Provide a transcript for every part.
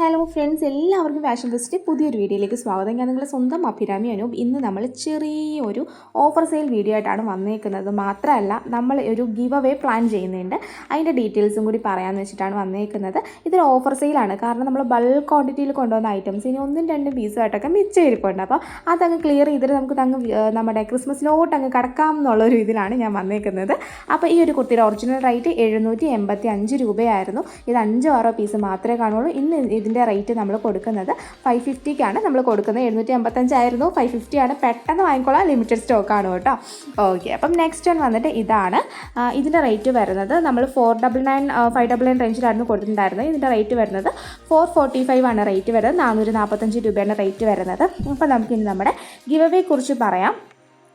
Hello friends, എല്ലാവർക്കും fashion ഫെസ്റ്റിൻ്റെ പുതിയൊരു വീഡിയോയിലേക്ക് സ്വാഗതം. ഞാൻ നിങ്ങളുടെ സ്വന്തം അഭിരാമി അനൂപ്. ഇന്ന് നമ്മൾ ചെറിയൊരു ഓഫർ സെയിൽ വീഡിയോ ആയിട്ടാണ് വന്നേക്കുന്നത്. മാത്രമല്ല, നമ്മൾ ഒരു ഗിവ് അവേ പ്ലാൻ ചെയ്യുന്നുണ്ട്. അതിൻ്റെ ഡീറ്റെയിൽസും കൂടി പറയാമെന്ന് വെച്ചിട്ടാണ് വന്നേക്കുന്നത്. ഇതൊരു ഓഫർ സെയിലാണ്. കാരണം നമ്മൾ ബൾക്ക് ക്വാണ്ടിറ്റിയിൽ കൊണ്ടുവന്ന ഐറ്റംസ് ഇനി 1-2 പീസുമായിട്ടൊക്കെ മിച്ചം ഇരിപ്പുണ്ട്. അപ്പോൾ അതങ്ങ് ക്ലിയർ ചെയ്തിട്ട് നമുക്ക് നമ്മുടെ ക്രിസ്മസിലോട്ട് അങ്ങ് കടക്കാം എന്നുള്ളൊരു ഇതിലാണ് ഞാൻ വന്നേക്കുന്നത്. അപ്പോൾ ഈ ഒരു കുർത്തിയുടെ ഒറിജിനൽ റേറ്റ് 785 രൂപയായിരുന്നു. ഇത് 5-6 പീസ് മാത്രമേ കാണുള്ളൂ. ഇന്ന് ഇതിൻ്റെ റേറ്റ് നമ്മൾ കൊടുക്കുന്നത് 550ക്കാണ് നമ്മൾ കൊടുക്കുന്നത്. 785 ആയിരുന്നു, 550 ആണ്. പെട്ടെന്ന് വാങ്ങിക്കോളാം, ലിമിറ്റഡ് സ്റ്റോക്കാണ് കേട്ടോ. ഓക്കെ, അപ്പം നെക്സ്റ്റ് വൺ വന്നിട്ട് ഇതാണ്. ഇതിൻ്റെ റേറ്റ് വരുന്നത് നമ്മൾ 499 599 റേഞ്ചിലായിരുന്നു കൊടുത്തിട്ടുണ്ടായിരുന്നത്. ഇതിൻ്റെ റേറ്റ് വരുന്നത് 445 ആണ് റേറ്റ് വരുന്നത്. 445 രൂപയാണ് റേറ്റ് വരുന്നത്. അപ്പോൾ നമുക്കിനി നമ്മുടെ ഗിവ് അവേ കുറിച്ച് പറയാം.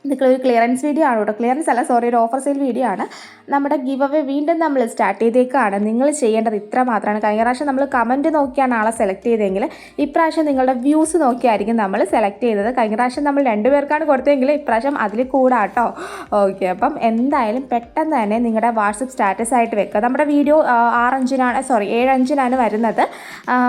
ഇതൊക്കെ ഒരു ക്ലിയറൻസ് വീഡിയോ ആണ് കേട്ടോ. ക്ലിയറൻസ് അല്ല, സോറി, ഒരു ഓഫർ സെയിൽ വീഡിയോ ആണ്. നമ്മുടെ ഗിവ് അവേ വീണ്ടും നമ്മൾ സ്റ്റാർട്ട് ചെയ്തേക്കാണ്. നിങ്ങൾ ചെയ്യേണ്ടത് ഇത്ര മാത്രമാണ്. കഴിഞ്ഞ പ്രാവശ്യം നമ്മൾ കമൻറ്റ് നോക്കിയാണ് ആളെ സെലക്ട് ചെയ്തതെങ്കിൽ ഇപ്രാവശ്യം നിങ്ങളുടെ വ്യൂസ് നോക്കിയായിരിക്കും നമ്മൾ സെലക്ട് ചെയ്തത്. കഴിഞ്ഞ പ്രാവശ്യം നമ്മൾ 2 പേർക്കാണ് കൊടുത്തതെങ്കിൽ ഇപ്രാവശ്യം അതിൽ കൂടാട്ടോ. ഓക്കെ, അപ്പം എന്തായാലും പെട്ടെന്ന് തന്നെ നിങ്ങളുടെ വാട്സപ്പ് സ്റ്റാറ്റസ് ആയിട്ട് വെക്കുക. നമ്മുടെ വീഡിയോ 7:05 വരുന്നത്.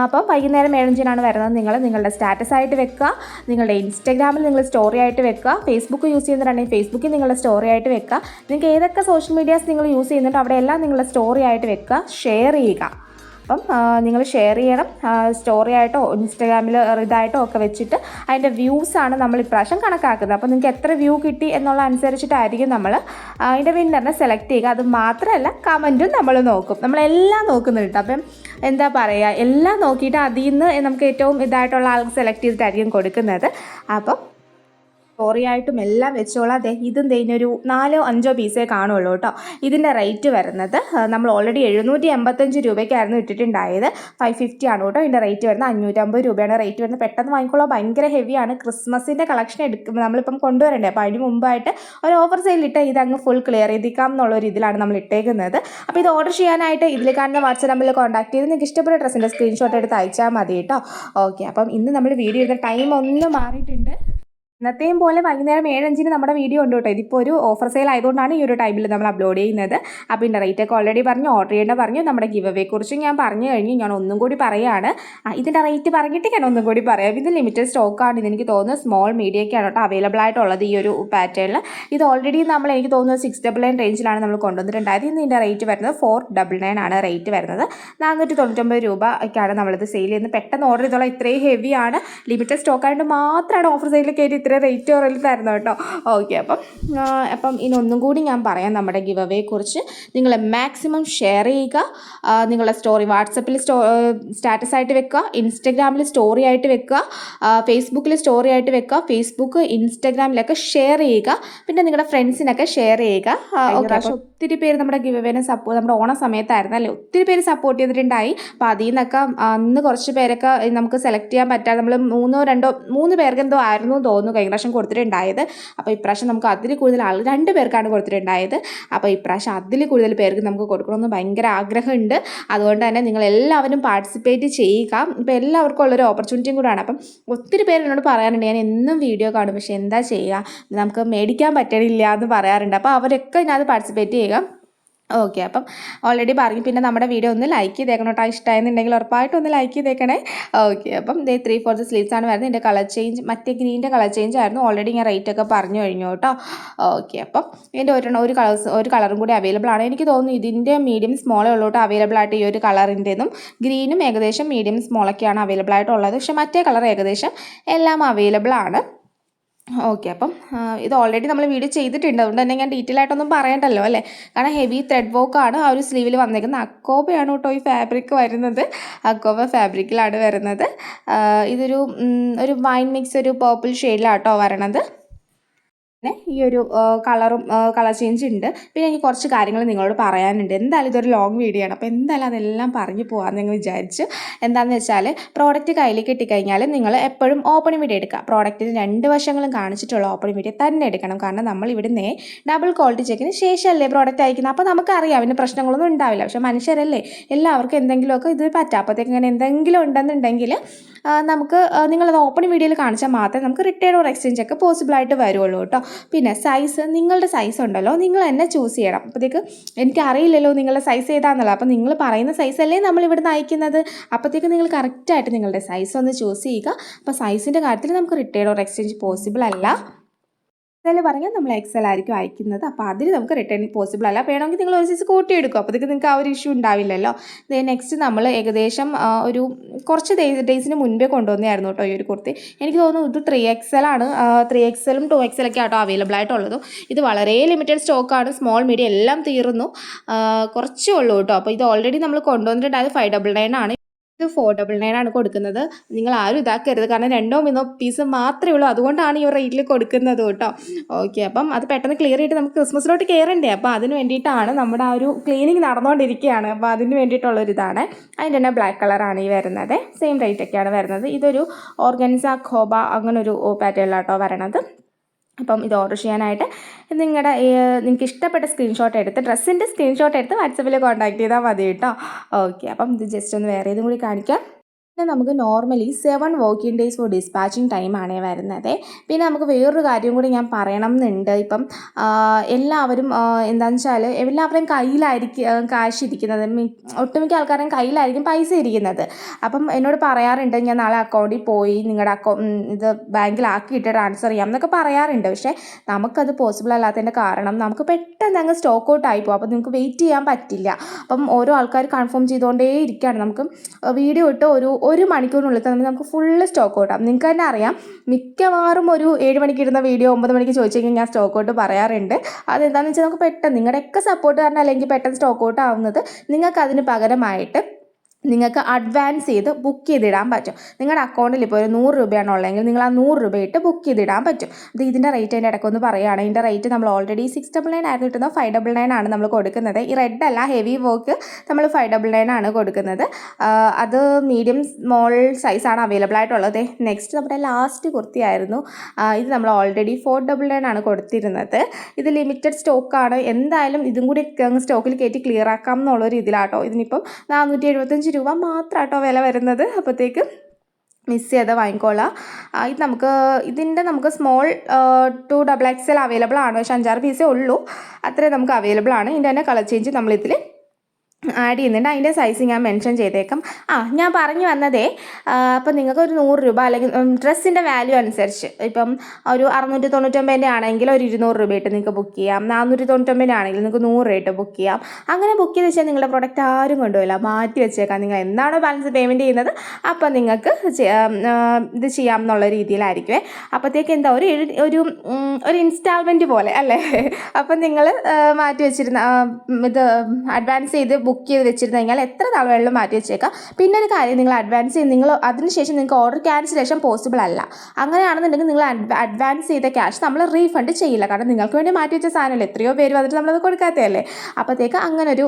അപ്പം വൈകുന്നേരം 7:05 വരുന്നത്. നിങ്ങളുടെ സ്റ്റാറ്റസ് ആയിട്ട് വെക്കുക. നിങ്ങളുടെ ഇൻസ്റ്റാഗ്രാമിൽ നിങ്ങൾ സ്റ്റോറി ആയിട്ട് വെക്കുക. ഫേസ്ബുക്ക് യൂസ് ചെയ്യുന്നുണ്ടെങ്കിൽ ഫേസ്ബുക്കിൽ നിങ്ങളുടെ സ്റ്റോറി ആയിട്ട് വെക്കുക. നിങ്ങൾക്ക് ഏതൊക്കെ സോഷ്യൽ മീഡിയാസ് നിങ്ങൾ യൂസ് ചെയ്യുന്നുണ്ടോ അവിടെയെല്ലാം നിങ്ങളുടെ സ്റ്റോറി ആയിട്ട് വെക്കുക. ഷെയർ ചെയ്യുക. അപ്പം നിങ്ങൾ ഷെയർ ചെയ്യണം. സ്റ്റോറി ആയിട്ടോ ഇൻസ്റ്റാഗ്രാമിൽ ഇതായിട്ടോ ഒക്കെ വെച്ചിട്ട് അതിൻ്റെ വ്യൂസാണ് നമ്മൾ ഇപ്രാവശ്യം കണക്കാക്കുന്നത്. അപ്പോൾ നിങ്ങൾക്ക് എത്ര വ്യൂ കിട്ടി എന്നുള്ള അനുസരിച്ചിട്ടായിരിക്കും നമ്മൾ അതിൻ്റെ വിന്നറിനെ സെലക്ട് ചെയ്യുക. അത് മാത്രമല്ല, കമൻറ്റും നമ്മൾ നോക്കും. നമ്മളെല്ലാം നോക്കുന്നുണ്ട്. അപ്പം എന്താ പറയുക, എല്ലാം നോക്കിയിട്ട് അതിൽ നിന്ന് നമുക്ക് ഏറ്റവും ഇതായിട്ടുള്ള ആൾക്ക് സെലക്ട് ചെയ്തിട്ടായിരിക്കും കൊടുക്കുന്നത്. അപ്പം സ്റ്റോറിയായിട്ടും എല്ലാം വെച്ചോളാം. അതെ, ഇതും ഇതിനൊരു 4-5 പീസേ കാണുള്ളൂ കേട്ടോ. ഇതിൻ്റെ റേറ്റ് വരുന്നത് നമ്മൾ ഓൾറെഡി 785 രൂപയ്ക്കായിരുന്നു ഇട്ടിട്ടുണ്ടായത്. 550 ആണ് കേട്ടോ ഇതിൻ്റെ റേറ്റ് വരുന്നത്. 550 രൂപയാണ് റേറ്റ് വരുന്നത്. പെട്ടെന്ന് വാങ്ങിക്കോളാം. ഭയങ്കര ഹെവിയാണ്. ക്രിസ്മസിൻ്റെ കളക്ഷൻ നമ്മളിപ്പം കൊണ്ടുവരണ്ടേ. അപ്പോൾ അതിന് മുമ്പായിട്ട് ഒരു ഓഫർ സെയിലിട്ട് ഇതങ്ങ് ഫുൾ ക്ലിയർ ചെയ്തിക്കാം എന്നുള്ളൊരു ഇതിലാണ് നമ്മൾ ഇട്ടേക്കുന്നത്. അപ്പോൾ ഇത് ഓർഡർ ചെയ്യാനായിട്ട് ഇതിൽ കാണുന്ന വാട്സ്ആപ്പ് നമ്പറിൽ കോൺടാക്ട് ചെയ്ത് നിങ്ങൾക്ക് ഇഷ്ടപ്പെട്ട ഡ്രസ്സിൻ്റെ സ്ക്രീൻഷോട്ട് എടുത്ത് അയച്ചാൽ മതി കേട്ടോ. ഓക്കെ, അപ്പം ഇന്ന് നമ്മൾ വീഡിയോ എടുത്ത ടൈം ഒന്ന് മാറിയിട്ടുണ്ട്. ഇന്നത്തെയും പോലെ വൈകുന്നേരം 7:05 നമ്മുടെ വീഡിയോ ഉണ്ട് കേട്ടോ. ഇതിപ്പോൾ ഒരു ഓഫർ സെയിൽ ആയതുകൊണ്ടാണ് ഈ ഒരു ടൈമിൽ നമ്മൾ അപ്ലോഡ് ചെയ്യുന്നത്. അപ്പോൾ ഇതിൻ്റെ റേറ്റൊക്കെ ഓൾറെഡി പറഞ്ഞു, ഓർഡർ ചെയ്യേണ്ട പറഞ്ഞു. നമ്മുടെ ഗിവ് അവേ കുറിച്ച് ഞാൻ പറഞ്ഞു കഴിഞ്ഞു. ഞാൻ ഒന്നും കൂടി പറയുകയാണ്. ഇതിൻ്റെ റേറ്റ് പറഞ്ഞിട്ട് ഞാൻ ഒന്നും കൂടി പറയാം. ഇത് ലിമിറ്റഡ് സ്റ്റോക്കാണ്. ഇതെനിക്ക് തോന്നുന്നു സ്മോൾ മീഡിയൊക്കെയാണ് കേട്ടോ അവൈലബിൾ ആയിട്ടുള്ളത് ഈ ഒരു പാറ്റേണിൽ. ഇത് ഓൾറെഡി എനിക്ക് തോന്നുന്നത് 699 റേഞ്ചിലാണ് നമ്മൾ കൊണ്ടുവന്നിട്ടുണ്ടായത്. ഇന്ന് ഇതിൻ്റെ റേറ്റ് വരുന്നത് 499 ആണ് റേറ്റ് വരുന്നത്. 499 രൂപയ്ക്കാണ് നമ്മളിത് സെയിൽ ചെയ്യുന്നത്. പെട്ടെന്ന് ഓർഡർ ചെയ്തോളാം. ഇത്രയും ഹെവിയാണ്. ലിമിറ്റഡ് സ്റ്റോക്കായതുകൊണ്ട് മാത്രമാണ് ഓഫർ സെയിലിൽ കയറി റേറ്റ് ഓറിൽ തരുന്നത് കേട്ടോ. ഓക്കെ, അപ്പം ഇനൊന്നും കൂടി ഞാൻ പറയാം നമ്മുടെ ഗിവ് അവേ കുറിച്ച്. നിങ്ങൾ മാക്സിമം ഷെയർ ചെയ്യുക. നിങ്ങളുടെ സ്റ്റോറി വാട്സപ്പിൽ സ്റ്റാറ്റസ് ആയിട്ട് വെക്കുക. ഇൻസ്റ്റഗ്രാമിൽ സ്റ്റോറി ആയിട്ട് വെക്കുക. ഫേസ്ബുക്കിൽ സ്റ്റോറി ആയിട്ട് വെക്കുക. ഫേസ്ബുക്ക് ഇൻസ്റ്റഗ്രാമിലൊക്കെ ഷെയർ ചെയ്യുക. പിന്നെ നിങ്ങളുടെ ഫ്രണ്ട്സിനൊക്കെ ഷെയർ ചെയ്യുക. ഒത്തിരി പേര് നമ്മുടെ ഗിവ് അവേനെ നമ്മുടെ ഓണ സമയത്തായിരുന്നു അല്ലേ, ഒത്തിരി പേര് സപ്പോർട്ട് ചെയ്തിട്ടുണ്ടായി. അപ്പോൾ അതിൽ നിന്നൊക്കെ അന്ന് കുറച്ച് പേരൊക്കെ നമുക്ക് സെലക്ട് ചെയ്യാൻ പറ്റാതെ നമ്മൾ 3 പേർക്ക് എന്തോ ആയിരുന്നു തോന്നുന്നു കഴിഞ്ഞ പ്രാവശ്യം കൊടുത്തിട്ടുണ്ടായത്. അപ്പോൾ ഇപ്രാവശ്യം നമുക്ക് അതിൽ കൂടുതൽ 2 പേർക്കാണ് കൊടുത്തിട്ടുണ്ടായത്. അപ്പോൾ ഇപ്രാവശ്യം അതിൽ കൂടുതൽ പേർക്ക് നമുക്ക് കൊടുക്കണമെന്ന് ഭയങ്കര ആഗ്രഹമുണ്ട്. അതുകൊണ്ട് തന്നെ നിങ്ങൾ എല്ലാവരും പാർട്ടിസിപ്പേറ്റ് ചെയ്യുക. ഇപ്പോൾ എല്ലാവർക്കും ഉള്ളൊരു ഓപ്പർച്യൂണിറ്റിയും കൂടെയാണ്. അപ്പം ഒത്തിരി പേര് എന്നോട് പറയാറുണ്ട്, ഞാൻ എന്നും വീഡിയോ കാണും, പക്ഷേ എന്താ ചെയ്യുക, നമുക്ക് മേടിക്കാൻ പറ്റണില്ല എന്ന് പറയാറുണ്ട്. അപ്പോൾ അവരൊക്കെ ഇതിനകത്ത് പാർട്ടിസിപ്പേറ്റ് ചെയ്യുക. ഓക്കെ, അപ്പം ഓൾറെഡി പറഞ്ഞു. പിന്നെ നമ്മുടെ വീഡിയോ ഒന്ന് ലൈക്ക് ചെയ്തേക്കണം കേട്ടോ. ഇഷ്ടമായെന്നുണ്ടെങ്കിൽ ഉറപ്പായിട്ടും ഒന്ന് ലൈക്ക് ചെയ്തേക്കണേ. ഓക്കെ, അപ്പം 3/4 സ്ലീവ്സ് ആണ് വരുന്നത്. ഇതിൻ്റെ കളർ ചേഞ്ച് മറ്റേ ഗ്രീൻ്റെ കളർ ചേഞ്ച് ആയിരുന്നു. ഓൾറെഡി ഞാൻ റേറ്റ് ഒക്കെ പറഞ്ഞു കഴിഞ്ഞു കേട്ടോ. ഓക്കെ, അപ്പം ഇതിൻ്റെ ഒരു കളറും കൂടി അവൈലബിൾ ആണ്. എനിക്ക് തോന്നുന്നു ഇതിൻ്റെ മീഡിയം സ്മോളേ ഉള്ളൂ കേട്ടോ അവൈലബിൾ ആയിട്ട്. ഈ ഒരു കളറിൻ്റെതും ഗ്രീനും ഏകദേശം മീഡിയം സ്മോളൊക്കെയാണ് അവൈലബിൾ ആയിട്ടുള്ളത്. പക്ഷേ മറ്റേ കളർ ഏകദേശം എല്ലാം അവൈലബിൾ ആണ്. ഓക്കെ, അപ്പം ഇത് ഓൾറെഡി നമ്മൾ വീഡിയോ ചെയ്തിട്ടുണ്ട്. അതുകൊണ്ട് തന്നെ ഞാൻ ഡീറ്റെയിൽ ആയിട്ടൊന്നും പറയണ്ടല്ലോ അല്ലേ. കാരണം ഹെവി ത്രെഡ് വർക്കാണ് ആ ഒരു സ്ലീവിൽ വന്നേക്കുന്നത്. അക്കോബയാണ് കേട്ടോ ഈ ഫാബ്രിക് വരുന്നത്. അക്കോബ ഫാബ്രിക്കിലാണ് വരുന്നത്. ഒരു വൈൻ മിക്സ് ഒരു പർപ്പിൾ ഷെയ്ഡിലാണ് കേട്ടോ വരണത്. പിന്നെ ഈ ഒരു കളർ ചേഞ്ച് ഉണ്ട്. പിന്നെ എനിക്ക് കുറച്ച് കാര്യങ്ങൾ നിങ്ങളോട് പറയാനുണ്ട്. എന്തായാലും ഇതൊരു ലോങ് വീഡിയോ ആണ്. അപ്പോൾ എന്തായാലും അതെല്ലാം പറഞ്ഞു പോകാമെന്ന് നിങ്ങൾ വിചാരിച്ചു. എന്താണെന്ന് വെച്ചാൽ, പ്രോഡക്റ്റ് കയ്യിൽ കിട്ടിക്കഴിഞ്ഞാൽ നിങ്ങൾ എപ്പോഴും ഓപ്പണിംഗ് വീഡിയോ എടുക്കുക. പ്രോഡക്റ്റിന് 2 വശങ്ങളും കാണിച്ചിട്ടുള്ള ഓപ്പണിംഗ് വീഡിയോ തന്നെ എടുക്കണം. കാരണം നമ്മൾ ഇവിടുന്ന് ഡബിൾ ക്വാളിറ്റി ചെക്കിന് ശേഷമല്ലേ പ്രോഡക്റ്റ് അയക്കുന്നത്. അപ്പോൾ നമുക്കറിയാം അതിന് പ്രശ്നങ്ങളൊന്നും ഉണ്ടാവില്ല. പക്ഷേ മനുഷ്യരല്ലേ, എല്ലാവർക്കും എന്തെങ്കിലുമൊക്കെ ഇത് പറ്റാം. അപ്പോഴത്തേക്ക് ഇങ്ങനെ എന്തെങ്കിലും ഉണ്ടെന്നുണ്ടെങ്കിൽ നമുക്ക് നിങ്ങളത് ഓപ്പണിംഗ് വീഡിയോയിൽ കാണിച്ചാൽ മാത്രമേ നമുക്ക് റിട്ടേൺ ഓർ എക്സ്ചേഞ്ച് ഒക്കെ പോസിബിളായിട്ട് വരുള്ളൂ കേട്ടോ. പിന്നെ സൈസ്, നിങ്ങളുടെ സൈസ് ഉണ്ടല്ലോ നിങ്ങൾ തന്നെ ചൂസ് ചെയ്യണം. അപ്പോഴത്തേക്ക് എനിക്കറിയില്ലല്ലോ നിങ്ങളുടെ സൈസ് ഏതാണെന്നുള്ളത്. അപ്പോൾ നിങ്ങൾ പറയുന്ന സൈസല്ലേ നമ്മൾ ഇവിടുന്ന് അയക്കുന്നത്. അപ്പോഴത്തേക്ക് നിങ്ങൾ കറക്റ്റായിട്ട് നിങ്ങളുടെ സൈസ് ഒന്ന് ചൂസ് ചെയ്യുക. അപ്പോൾ സൈസിൻ്റെ കാര്യത്തിൽ നമുക്ക് റിട്ടേൺ ഓർ എക്സ്ചേഞ്ച് പോസിബിൾ അല്ല. പറഞ്ഞാൽ നമ്മൾ എക്സൽ ആയിരിക്കും അയക്കുന്നത്. അപ്പോൾ അതിന് നമുക്ക് റിട്ടേൺ പോസിബിൾ അല്ല. വേണമെങ്കിൽ നിങ്ങൾ ഒരു സൈസ് കൂട്ടിയെടുക്കും. അപ്പോഴത്തേക്ക് നിങ്ങൾക്ക് ആ ഒരു ഇഷ്യൂ ഉണ്ടാവില്ലല്ലോ. നെക്സ്റ്റ് നമ്മൾ ഏകദേശം ഒരു കുറച്ച് ഡേയ്സിന് മുൻപേ കൊണ്ടുവന്നതായിരുന്നു കേട്ടോ ഈ ഒരു കുർത്തി. എനിക്ക് തോന്നുന്നു ഇത് 3XL ആണ്. 3XLും 2XL ഒക്കെ ആട്ടോ അവൈലബിൾ ആയിട്ടുള്ളത്. ഇത് വളരെ ലിമിറ്റഡ് സ്റ്റോക്കാണ്. സ്മോൾ മീഡിയം എല്ലാം തീർന്നു. കുറച്ചേ ഉള്ളൂ കേട്ടോ. അപ്പോൾ ഇത് ഓൾറെഡി നമ്മൾ കൊണ്ടുവന്നിട്ടുണ്ടായത് 599 ആണ്. ഇത് 499 ആണ് കൊടുക്കുന്നത്. നിങ്ങൾ ആരും ഇതാക്കരുത്, കാരണം 2-3 പീസ് മാത്രമേ ഉള്ളൂ. അതുകൊണ്ടാണ് ഈ റേറ്റിൽ കൊടുക്കുന്നത് കേട്ടോ. ഓക്കെ, അപ്പം അത് പെട്ടെന്ന് ക്ലിയർ ചെയ്തിട്ട് നമുക്ക് ക്രിസ്മസിലോട്ട് കയറണ്ടേ. അപ്പോൾ അതിന് വേണ്ടിയിട്ടാണ് നമ്മുടെ ആ ഒരു ക്ലീനിങ് നടന്നുകൊണ്ടിരിക്കുകയാണ്. അപ്പോൾ അതിന് വേണ്ടിയിട്ടുള്ളൊരിതാണ്. അതിൻ്റെ തന്നെ ബ്ലാക്ക് കളറാണ് ഈ വരുന്നത്. സെയിം റേറ്റ് ഒക്കെയാണ് വരുന്നത്. ഇതൊരു ഓർഗൻസ ഖോബ അങ്ങനൊരു പാറ്റേണിലാട്ടോ വരണത്. അപ്പം ഇത് ഓർഡർ ചെയ്യാനായിട്ട് നിങ്ങൾക്ക് ഇഷ്ടപ്പെട്ട സ്ക്രീൻഷോട്ട് എടുത്ത് ഡ്രസ്സിൻ്റെ സ്ക്രീൻഷോട്ട് എടുത്ത് വാട്സപ്പിൽ കോൺടാക്ട് ചെയ്താൽ മതി കേട്ടോ. ഓക്കെ, അപ്പം ഇത് ജസ്റ്റ് ഒന്ന് വേറെ ഇതും കൂടി കാണിക്കാം. പിന്നെ നമുക്ക് normally 7 working days for dispatching ടൈമാണ് വരുന്നത്. പിന്നെ നമുക്ക് വേറൊരു കാര്യം കൂടി ഞാൻ പറയണം എന്നുണ്ട്. ഇപ്പം എല്ലാവരും എന്താണെന്ന് വെച്ചാൽ എല്ലാവരുടെയും കയ്യിലായിരിക്കും കാശ് ഇരിക്കുന്നത്. ഒട്ടുമിക്ക ആൾക്കാരുടെയും കയ്യിലായിരിക്കും പൈസ ഇരിക്കുന്നത്. അപ്പം എന്നോട് പറയാറുണ്ട്, ഞാൻ നാളെ അക്കൗണ്ടിൽ പോയി നിങ്ങളുടെ ഇത് ബാങ്കിലാക്കിയിട്ട് ട്രാൻസ്ഫർ ചെയ്യാം എന്നൊക്കെ പറയാറുണ്ട്. പക്ഷേ നമുക്കത് പോസിബിൾ അല്ലാത്തതിൻ്റെ കാരണം നമുക്ക് പെട്ടെന്ന് അങ്ങ് സ്റ്റോക്ക് ഔട്ട് ആയിപ്പോകും. അപ്പോൾ നിങ്ങൾക്ക് വെയിറ്റ് ചെയ്യാൻ പറ്റില്ല. അപ്പം ഓരോ ആൾക്കാർ കൺഫേം ചെയ്തുകൊണ്ടേ ഇരിക്കുകയാണ്. നമുക്ക് വീഡിയോ ഇട്ട് ഒരു മണിക്കൂറിനുള്ളിൽ തന്നെ നമുക്ക് ഫുള്ള് സ്റ്റോക്ക് ഔട്ടാകും. നിങ്ങൾക്ക് തന്നെ അറിയാം, മിക്കവാറും ഒരു 7 മണിക്ക് ഇടുന്ന വീഡിയോ 9 മണിക്ക് ചോദിച്ചു കഴിഞ്ഞാൽ ഞാൻ സ്റ്റോക്ക് ഔട്ട് പറയാറുണ്ട്. അതെന്താണെന്ന് വെച്ചാൽ നമുക്ക് പെട്ടെന്ന് നിങ്ങളുടെയൊക്കെ സപ്പോർട്ട് കാരണം അല്ലെങ്കിൽ പെട്ടെന്ന് സ്റ്റോക്ക് ഔട്ട് ആവുന്നത്. നിങ്ങൾക്ക് അതിന് പകരമായിട്ട് നിങ്ങൾക്ക് അഡ്വാൻസ് ചെയ്ത് ബുക്ക് ചെയ്തിടാൻ പറ്റും. നിങ്ങളുടെ അക്കൗണ്ടിൽ ഇപ്പോൾ ഒരു 100 രൂപയാണ് ഉള്ളതെങ്കിൽ നിങ്ങൾ ആ 100 രൂപ ഇട്ട് ബുക്ക് ചെയ്തിടാൻ പറ്റും. ഇതിൻ്റെ റേറ്റ് അതിൻ്റെ ഇടയ്ക്കൊന്ന് പറയുകയാണ്. ഇതിൻ്റെ റേറ്റ് നമ്മൾ ഓൾറെഡി 699 ആയിരുന്നു കിട്ടുന്നത്. 599 ആണ് നമ്മൾ കൊടുക്കുന്നത്. ഈ റെഡ് അല്ല, ഹെവി വർക്ക് നമ്മൾ 599 ആണ് കൊടുക്കുന്നത്. അത് മീഡിയം സ്മോൾ സൈസാണ് അവൈലബിൾ ആയിട്ടുള്ളത്. നെക്സ്റ്റ് നമ്മുടെ ലാസ്റ്റ് കുർത്തിയായിരുന്നു. ഇത് നമ്മൾ ഓൾറെഡി 499 ആണ് കൊടുത്തിരുന്നത്. ഇത് ലിമിറ്റഡ് സ്റ്റോക്കാണ്. എന്തായാലും ഇതും കൂടി സ്റ്റോക്കിൽ കയറ്റി ക്ലിയർ ആക്കാം എന്നുള്ളൊരു ഇതിലാട്ടോ. ഇതിനിപ്പം 475 രൂപ മാത്രം കേട്ടോ വില വരുന്നത്. അപ്പോഴത്തേക്ക് മിസ് ചെയ്ത് വാങ്ങിക്കോളാം. ഇത് നമുക്ക് സ്മോൾ 2XXL അവൈലബിൾ ആണ്. പക്ഷേ 5-6 പീസേ ഉള്ളൂ. അത്രയും നമുക്ക് അവൈലബിൾ ആണ്. ഇതിൻ്റെ തന്നെ കളർ ചേഞ്ച് നമ്മളിതിൽ ആഡ് ചെയ്യുന്നുണ്ട്. അതിൻ്റെ സൈസ് ഞാൻ മെൻഷൻ ചെയ്തേക്കാം. ഞാൻ പറഞ്ഞു വന്നതേ, അപ്പം നിങ്ങൾക്ക് ഒരു 100 രൂപ അല്ലെങ്കിൽ ഡ്രസ്സിൻ്റെ വാല്യൂ അനുസരിച്ച് ഇപ്പം ഒരു 699 ആണെങ്കിൽ ഒരു 200 രൂപ ഇട്ട് നിങ്ങൾക്ക് ബുക്ക് ചെയ്യാം. 499 ആണെങ്കിൽ നിങ്ങൾക്ക് 100 രൂപ ഇട്ട് ബുക്ക് ചെയ്യാം. അങ്ങനെ ബുക്ക് ചെയ്ത് വെച്ചാൽ നിങ്ങളുടെ പ്രൊഡക്റ്റ് ആരും കൊണ്ടുപോയില്ല, മാറ്റി വെച്ചേക്കാം. നിങ്ങൾ എന്താണോ ബാലൻസ് പേയ്മെൻറ്റ് ചെയ്യുന്നത് അപ്പം നിങ്ങൾക്ക് ഇത് ചെയ്യാം എന്നുള്ള രീതിയിലായിരിക്കുമേ. അപ്പോഴത്തേക്ക് എന്താ ഒരു ഇൻസ്റ്റാൾമെൻറ്റ് പോലെ അല്ലേ. അപ്പം നിങ്ങൾ മാറ്റി വെച്ചിരുന്ന ഇത് അഡ്വാൻസ് ചെയ്ത് ബുക്ക് ചെയ്ത് വെച്ചിരുന്നു കഴിഞ്ഞാൽ എത്ര നാൾ വേണമെങ്കിലും മാറ്റി വെച്ചേക്കാം. പിന്നെ ഒരു കാര്യം, നിങ്ങൾ അഡ്വാൻസ് ചെയ്ത് അതിനുശേഷം നിങ്ങൾക്ക് ഓർഡർ ക്യാൻസലേഷൻ പോസിബിൾ അല്ല. അങ്ങനെയാണെന്നുണ്ടെങ്കിൽ നിങ്ങൾ അഡ്വാൻസ് ചെയ്ത ക്യാഷ് നമ്മൾ റീഫണ്ട് ചെയ്യില്ല. കാരണം നിങ്ങൾക്ക് വേണ്ടി മാറ്റി വെച്ച സാധനമല്ലേ, എത്രയോ പേര് വന്നിട്ട് നമ്മളത് കൊടുക്കാത്തതല്ലേ. അപ്പോഴത്തേക്ക് അങ്ങനൊരു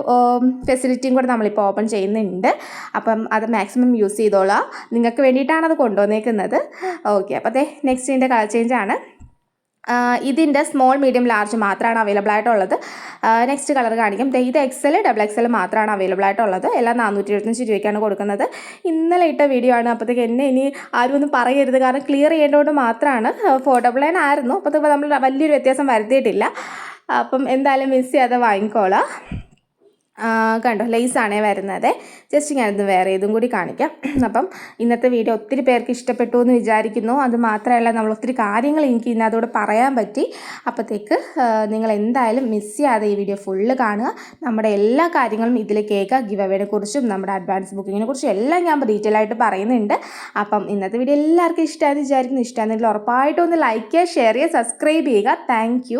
ഫെസിലിറ്റിയും കൂടെ നമ്മളിപ്പോൾ ഓപ്പൺ ചെയ്യുന്നുണ്ട്. അപ്പം അത് മാക്സിമം യൂസ് ചെയ്തോളാം. നിങ്ങൾക്ക് വേണ്ടിയിട്ടാണ് അത് കൊണ്ടുവന്നേക്കുന്നത്. ഓക്കെ, അപ്പോൾ നെക്സ്റ്റ് ഇതിൻ്റെ കളർ ചേഞ്ചാണ്. ഇതിൻ്റെ സ്മോൾ മീഡിയം ലാർജ് മാത്രമാണ് അവൈലബിൾ ആയിട്ടുള്ളത്. നെക്സ്റ്റ് കളർ കാണിക്കും. ഇത് XL XXL മാത്രമാണ് അവൈലബിൾ ആയിട്ടുള്ളത്. എല്ലാം 475 രൂപയ്ക്കാണ് കൊടുക്കുന്നത്. ഇന്നലെ ഇട്ട വീഡിയോ ആണ്. അപ്പോഴത്തേക്ക് എന്നെ ഇനി ആരും ഒന്നും പറയരുത്, കാരണം ക്ലിയർ ചെയ്യേണ്ടതുകൊണ്ട് മാത്രമാണ്. 499 ആയിരുന്നു. അപ്പോഴത്തേക്ക് നമ്മൾ വലിയൊരു വ്യത്യാസം വരുത്തിയിട്ടില്ല. അപ്പം എന്തായാലും മിസ് ചെയ്യാതെ വാങ്ങിക്കോളാം. കണ്ടോ, ലേസാണേ വരുന്നത്. ജസ്റ്റ് ഞാനിത് വേറെ ഇതും കൂടി കാണിക്കാം. അപ്പം ഇന്നത്തെ വീഡിയോ ഒത്തിരി പേർക്ക് ഇഷ്ടപ്പെട്ടു എന്ന് വിചാരിക്കുന്നു. അത് മാത്രമല്ല, നമ്മൾ ഒത്തിരി കാര്യങ്ങൾ എനിക്ക് ഇന്നതോടെ പറയാൻ പറ്റി. അപ്പോഴത്തേക്ക് നിങ്ങൾ എന്തായാലും മിസ് ചെയ്യാതെ ഈ വീഡിയോ ഫുള്ള് കാണുക. നമ്മുടെ എല്ലാ കാര്യങ്ങളും ഇതിൽ കേൾക്കുക. ഗിവ് അവേനെ കുറിച്ചും നമ്മുടെ അഡ്വാൻസ് ബുക്കിങ്ങിനെ കുറിച്ചും എല്ലാം ഞാൻ ഡീറ്റെയിൽ ആയിട്ട് പറയുന്നുണ്ട്. അപ്പം ഇന്നത്തെ വീഡിയോ എല്ലാവർക്കും ഇഷ്ടമായെന്ന് വിചാരിക്കുന്നു. ഇഷ്ടമാണെന്നെങ്കിൽ ഉറപ്പായിട്ടും ഒന്ന് ലൈക്ക് ചെയ്യുക, ഷെയർ ചെയ്യുക, സബ്സ്ക്രൈബ് ചെയ്യുക. താങ്ക്